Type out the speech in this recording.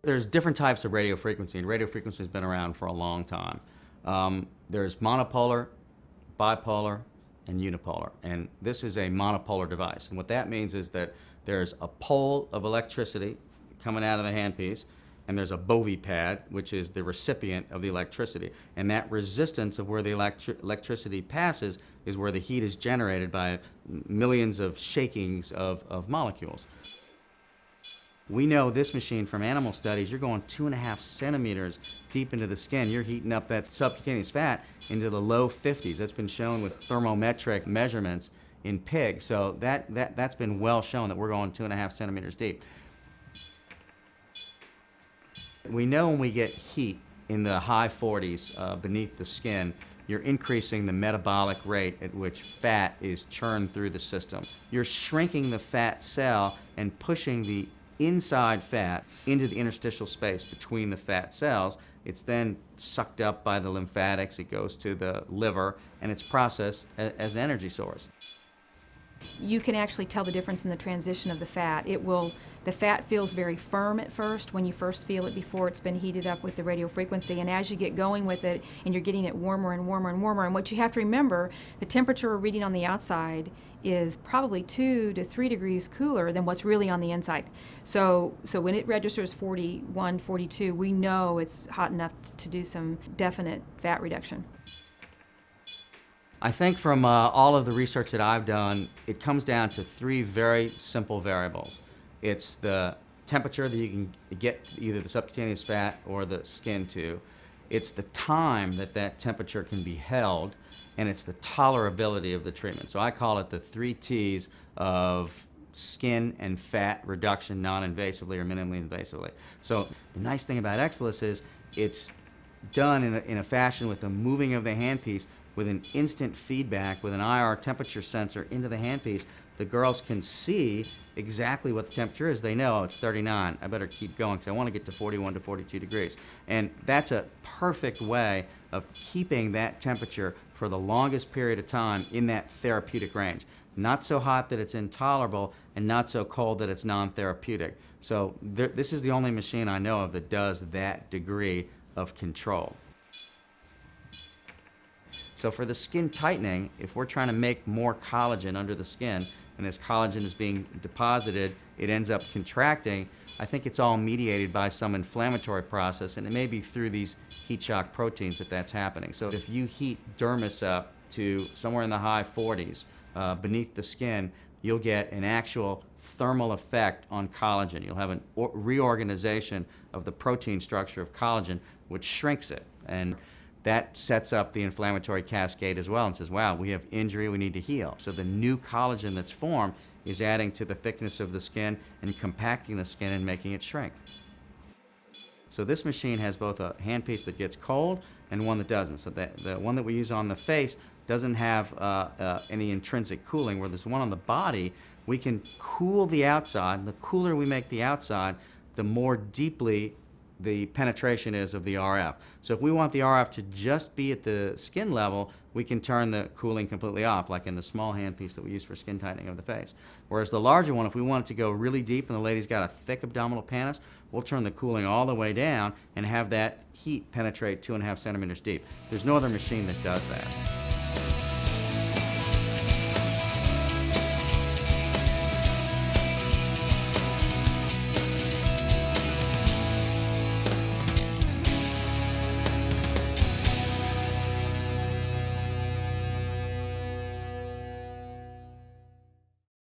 There's different types of radio frequency, and radio frequency has been around for a long time. There's monopolar, bipolar, and unipolar, and this is a monopolar device. And what that means is that there's a pole of electricity coming out of the handpiece, and there's a bovie pad, which is the recipient of the electricity. And that resistance of where the electricity passes is where the heat is generated by millions of shakings of molecules. We know this machine from animal studies, you're going 2.5 centimeters deep into the skin. You're heating up that subcutaneous fat into the low 50s. That's been shown with thermometric measurements in pigs. So that's been well shown that we're going 2.5 centimeters deep. We know when we get heat in the high 40s beneath the skin, you're increasing the metabolic rate at which fat is churned through the system. You're shrinking the fat cell and pushing the inside fat into the interstitial space between the fat cells. It's then sucked up by the lymphatics, it goes to the liver, and it's processed as an energy source. You can actually tell the difference in the transition of the fat. The fat feels very firm at first when you first feel it before it's been heated up with the radio frequency, and as you get going with it and you're getting it warmer and warmer and warmer, and what you have to remember, the temperature reading on the outside is probably 2 to 3 degrees cooler than what's really on the inside. So when it registers 41, 42, we know it's hot enough to do some definite fat reduction. I think from all of the research that I've done, it comes down to 3 very simple variables. It's the temperature that you can get either the subcutaneous fat or the skin to. It's the time that that temperature can be held, and it's the tolerability of the treatment. So I call it the 3 T's of skin and fat reduction non-invasively or minimally invasively. So the nice thing about Exilis is it's done in a fashion with the moving of the handpiece with an instant feedback with an IR temperature sensor into the handpiece. The girls can see exactly what the temperature is. They know, oh, it's 39. I better keep going because I want to get to 41 to 42 degrees. And that's a perfect way of keeping that temperature for the longest period of time in that therapeutic range. Not so hot that it's intolerable and not so cold that it's non-therapeutic. So this is the only machine I know of that does that degree of control. So for the skin tightening, if we're trying to make more collagen under the skin, and as collagen is being deposited, it ends up contracting, I think it's all mediated by some inflammatory process, and it may be through these heat shock proteins that's happening. So if you heat dermis up to somewhere in the high 40s beneath the skin, you'll get an actual thermal effect on collagen. You'll have a reorganization of the protein structure of collagen, which shrinks it. And that sets up the inflammatory cascade as well and says, wow, we have injury, we need to heal. So the new collagen that's formed is adding to the thickness of the skin and compacting the skin and making it shrink. So this machine has both a handpiece that gets cold and one that doesn't. So the one that we use on the face doesn't have any intrinsic cooling, where this one on the body, we can cool the outside. The cooler we make the outside, the more deeply the penetration is of the RF. So if we want the RF to just be at the skin level, we can turn the cooling completely off, like in the small handpiece that we use for skin tightening of the face. Whereas the larger one, if we want it to go really deep and the lady's got a thick abdominal pannus, we'll turn the cooling all the way down and have that heat penetrate 2.5 centimeters deep. There's no other machine that does that.